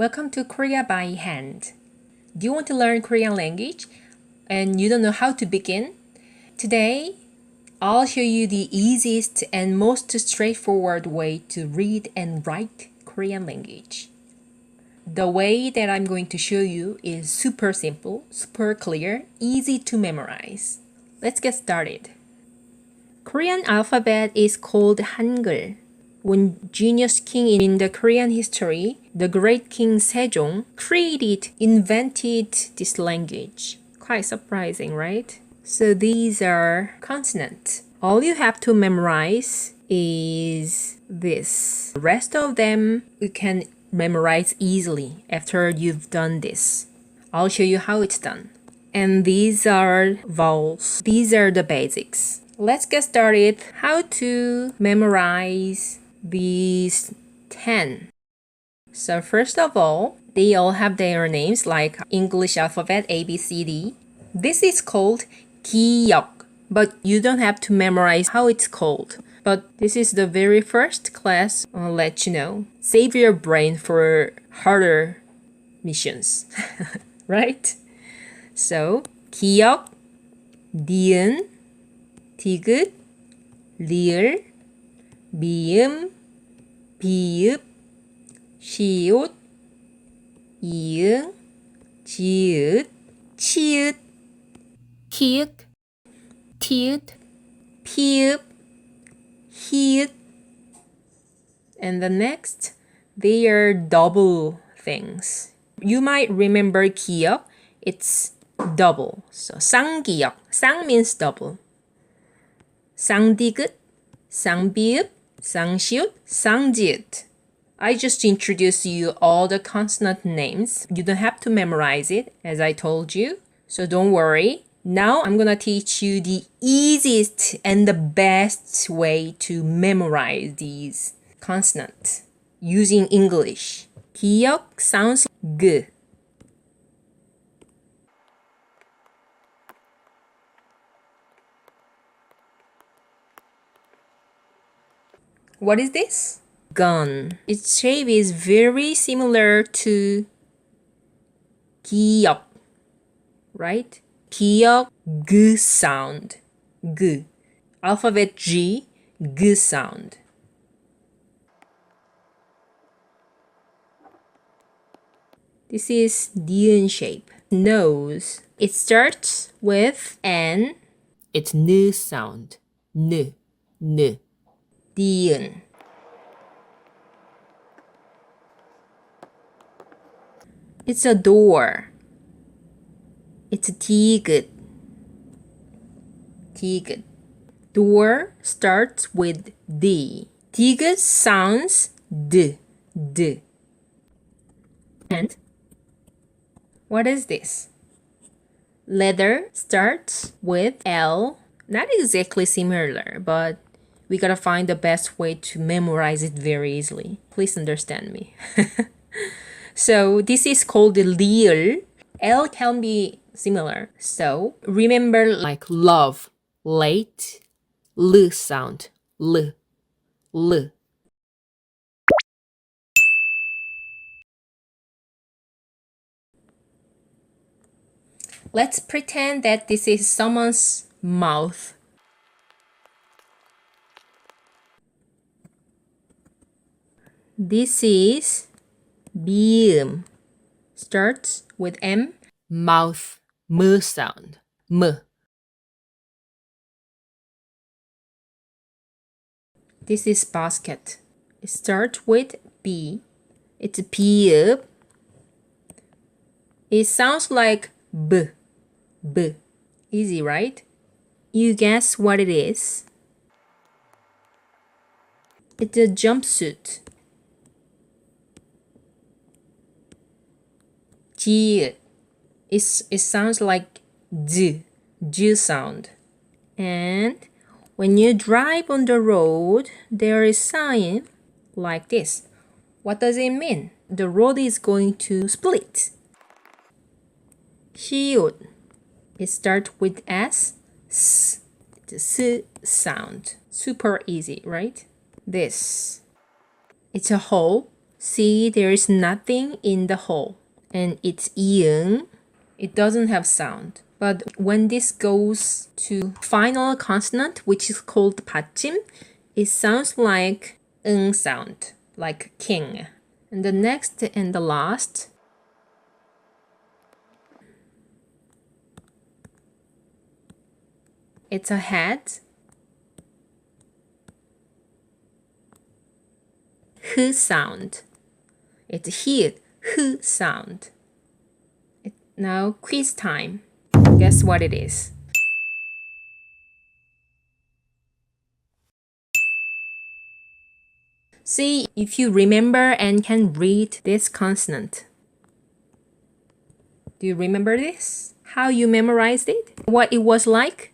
Welcome to Korea by Hand. Do you want to learn Korean language and you don't know how to begin? Today, I'll show you the easiest and most straightforward way to read and write Korean language. The way that I'm going to show you is super simple, super clear, easy to memorize. Let's get started. Korean alphabet is called Hangul. When genius king in the Korean history, the great King Sejong, invented this language. Quite surprising, right? So these are consonants. All you have to memorize is this. The rest of them you can memorize easily after you've done this. I'll show you how it's done. And these are vowels. These are the basics. Let's get started. How to memorize these 10. So first of all, they all have their names like English alphabet A, B, C, D. This is called 기역, but you don't have to memorize how it's called. But this is the very first class. I'll let you know. Save your brain for harder missions, right? So 기역, 니은, 디귿, 리을, 미음, 비읍, 시옷, 이응, 지읒, 치읒, 키읔, 티읒, 피읍, 히읗. And the next, they are double things. You might remember 기역, it's double. So 쌍기역, 쌍 means double. 쌍디귿, 쌍비읍, 쌍시옷, 쌍지읒. I just introduced you all the consonant names. You don't have to memorize it, as I told you. So don't worry. Now I'm gonna teach you the easiest and the best way to memorize these consonants using English. 기역 sounds like G. What is this? Gun. Its shape is very similar to 기역, right? 기역, G sound. G. Alphabet G, G sound. This is 니은 shape. Nose. It starts with N. It's N sound. N. N. 니은. It's a door. It's a 디귿. 디귿. Door starts with D. 디귿 sounds D. D. And what is this? Leather starts with L. Not exactly similar, but we gotta find the best way to memorize it very easily. Please understand me. So this is called the 리을. L can be similar. So remember like love, late, L sound, L, L. Let's pretend that this is someone's mouth. This is 미음. Starts with M. Mouth, M sound, M. This is basket. It starts with B. It's 비읍. It sounds like B. B. Easy, right? You guess what it is? It's a jumpsuit. 지읒. It sounds like Z sound. And when you drive on the road, there is sign like this. What does it mean? The road is going to split. 시옷. It starts with S. The S sound. Super easy, right? This. It's a hole. See, there is nothing in the hole. And it's iung. It doesn't have sound. But when this goes to final consonant, which is called 받침, it sounds like 응 sound, like king. And the next and the last, it's a head. H sound. It's here, h sound. Now quiz time. Guess what it is? See if you remember and can read this consonant. Do you remember this? How you memorized it? What it was like?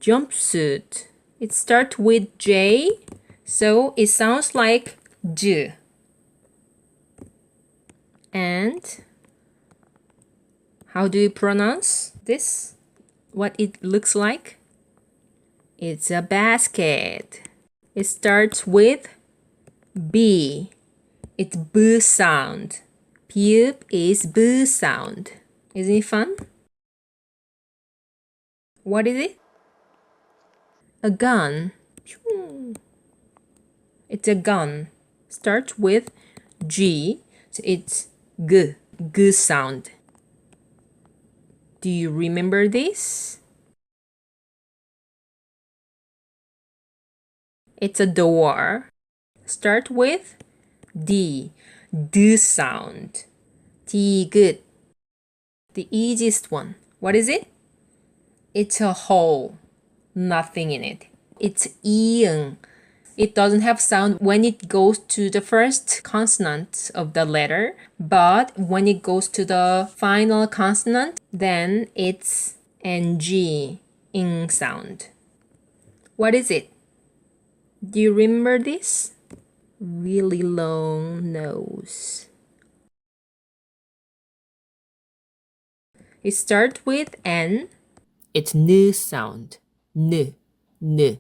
Jumpsuit. It starts with J, so it sounds like J. And how do you pronounce this? What it looks like? It's a basket. It starts with B. It's B sound. P is B sound. Isn't it fun? What is it? A gun. It's a gun. Starts with G. So it's G. G sound. Do you remember this? It's a door. Start with D. D sound. D good. The easiest one. What is it? It's a hole. Nothing in it. It's iung. It doesn't have sound when it goes to the first consonant of the letter, but when it goes to the final consonant, then it's ng, ing sound. What is it? Do you remember this? Really long nose. It starts with N. It's N sound. N, N.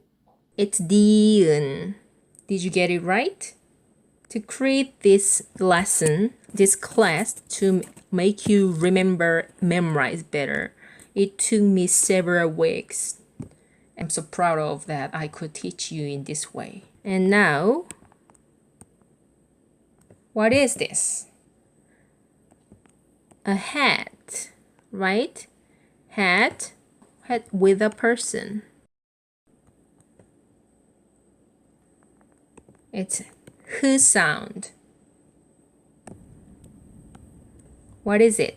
It's diun. Did you get it right? To create this lesson, this class, to make you memorize better, it took me several weeks. I'm so proud of that I could teach you in this way. And now, what is this? A hat, right? Hat with a person. It's h sound. What is it?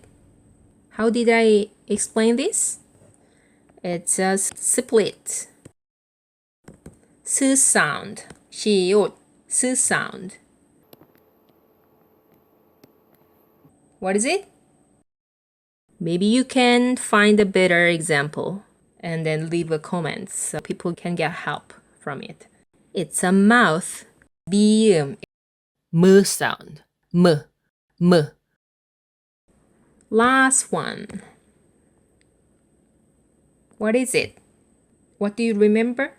How did I explain this? It's a split. S sound. 시옷. S sound. What is it? Maybe you can find a better example and then leave a comment so people can get help from it. It's a mouth. M sound. M. Last one. What is it? What do you remember?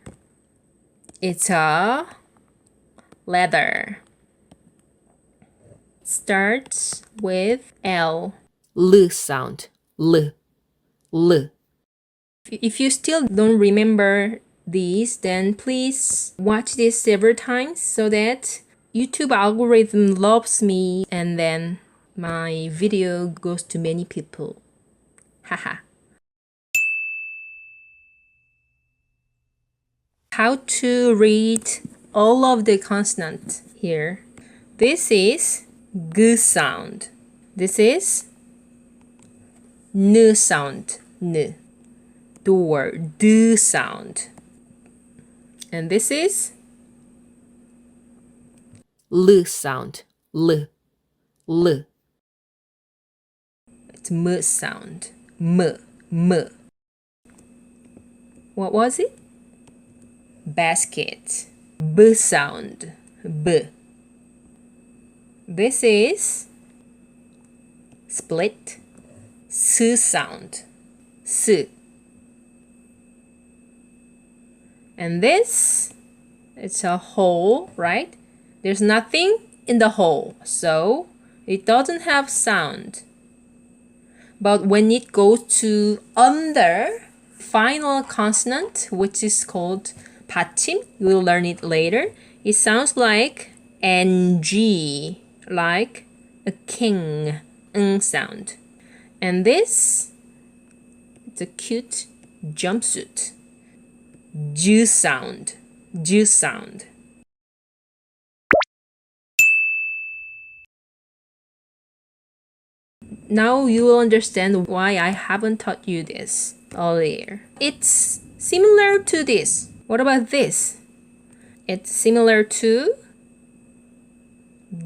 It's a leather. Starts with L. L sound. L. If you still don't remember these, then please watch this several times so that YouTube algorithm loves me and then my video goes to many people. Haha. How to read all of the consonants here. This is G sound. This is N sound. N. Door. D sound. And this is L sound. L. It's M sound. M. What was it? Basket. B sound. B. This is split. S sound. S. And this It's a hole, right? There's nothing in the hole, so it doesn't have sound. But when it goes to under final consonant, which is called 받침, you'll learn it later. It sounds like ng, like a king, sound. And this, it's a cute jumpsuit. Ju sound, ju sound. Now you will understand why I haven't taught you this earlier. It's similar to this. What about this? It's similar to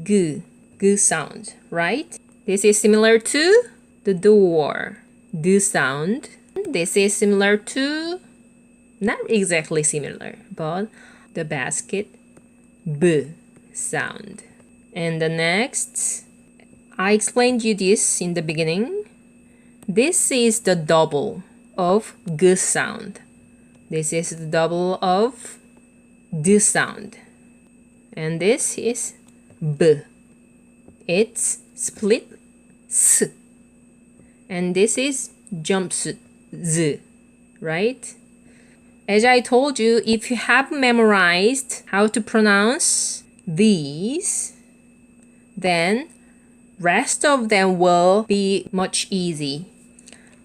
gu, gu sound, right? This is similar to the door, du sound. This is similar to, not exactly similar, but the basket, b sound. And the next, I explained you this in the beginning. This is the double of g sound. This is the double of d sound. And this is b. It's split s. And this is jumpsuit z, right? As I told you, if you have memorized how to pronounce these, then rest of them will be much easy.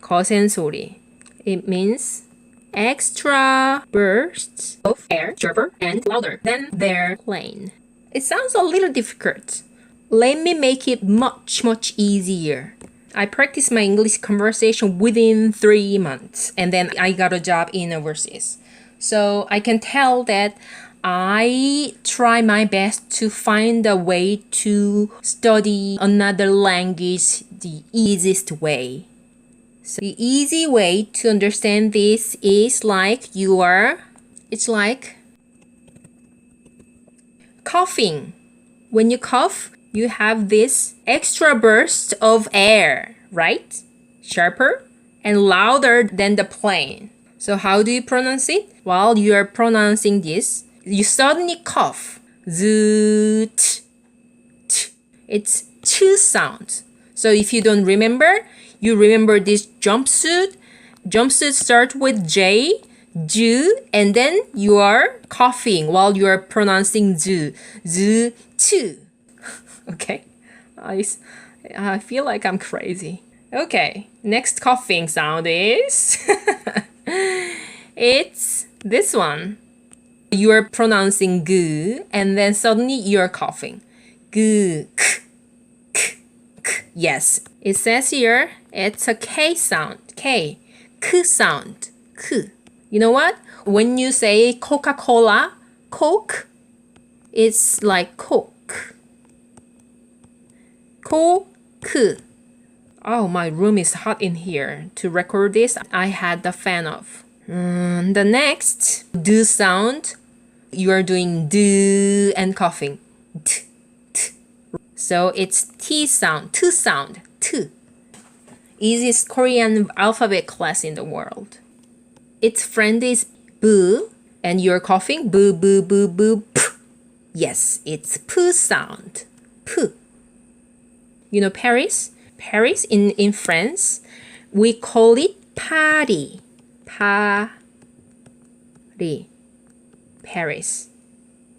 거센 소리. It means extra bursts of air, sharper and louder than their plane. It sounds a little difficult. Let me make it much easier. I practiced my English conversation within 3 months, and then I got a job in overseas. So I can tell that I try my best to find a way to study another language the easiest way. So the easy way to understand this is it's like coughing. When you cough, you have this extra burst of air, right? Sharper and louder than the plane. So how do you pronounce it? While you are pronouncing this, you suddenly cough. Z, t, t. It's two sounds. So if you don't remember, you remember this jumpsuit. Jumpsuit starts with J, Ju, and then you are coughing while you are pronouncing Z, Z, two. Okay, I feel like I'm crazy. Okay, next coughing sound is it's this one. You are pronouncing g, and then suddenly you are coughing. G, k, k, k. Yes, it says here it's a K sound. K, k sound. K. You know what? When you say Coca-Cola, Coke, it's like Coke. Coke. Oh, my room is hot in here. To record this, I had the fan off. The next, do sound. You are doing do and coughing. T, t. So it's T sound, T sound, T. Easiest Korean alphabet class in the world. Its friend is boo, and you're coughing boo, boo, boo, boo, p. Yes, it's P sound, P. You know Paris? Paris in France, we call it Paris. Paris. Paris.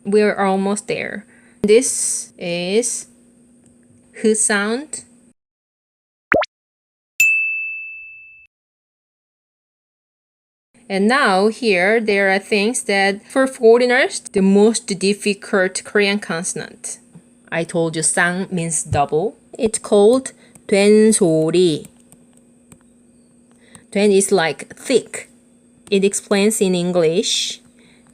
We're almost there. This is H sound. And now here there are things that for foreigners the most difficult Korean consonant. I told you 쌍 means double. It's called 된소리. 된 is like thick. It explains in English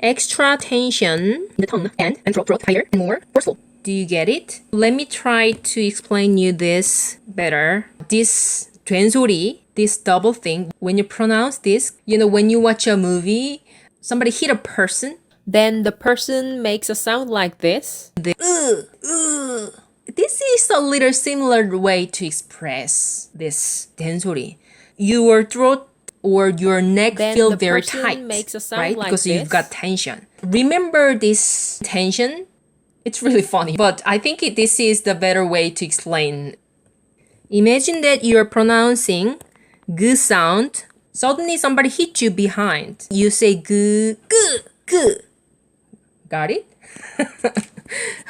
extra tension in the tongue and throat higher and more forceful. Do you get it? Let me try to explain you this better. This 된소리, this double thing, when you pronounce this, when you watch a movie, somebody hit a person, then the person makes a sound like this. This is a little similar way to express this 된소리. Your throat or your neck Then feel the very person tight, makes a sound right? like Because you've this. got tension. Remember this tension? It's really funny, but I think this is the better way to explain. Imagine that you're pronouncing g sound. Suddenly somebody hits you behind. You say g, g. Got it?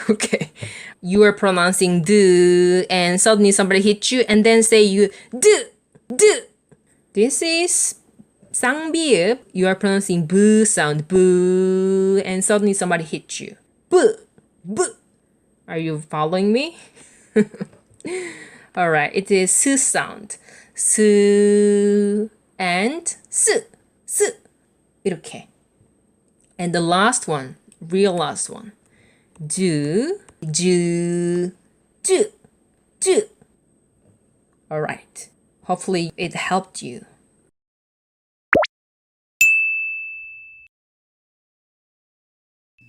Okay. You are pronouncing d and suddenly somebody hits you and then say you d, d. This is 쌍비읍. You are pronouncing b sound, b, and suddenly somebody hits you. B, b. Are you following me? All right, it is s sound. s and s. 이렇게. And the last one, real last one. do, do, do. All right. Hopefully it helped you.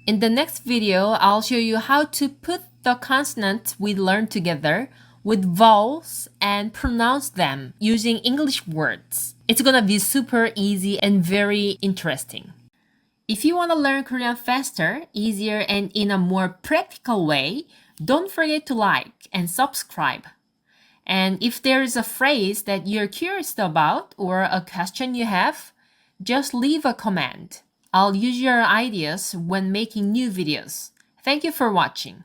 In the next video, I'll show you how to put the consonants we learned together with vowels and pronounce them using English words. It's gonna be super easy and very interesting. If you want to learn Korean faster, easier, and in a more practical way, don't forget to like and subscribe. And if there is a phrase that you're curious about or a question you have, just leave a comment. I'll use your ideas when making new videos. Thank you for watching.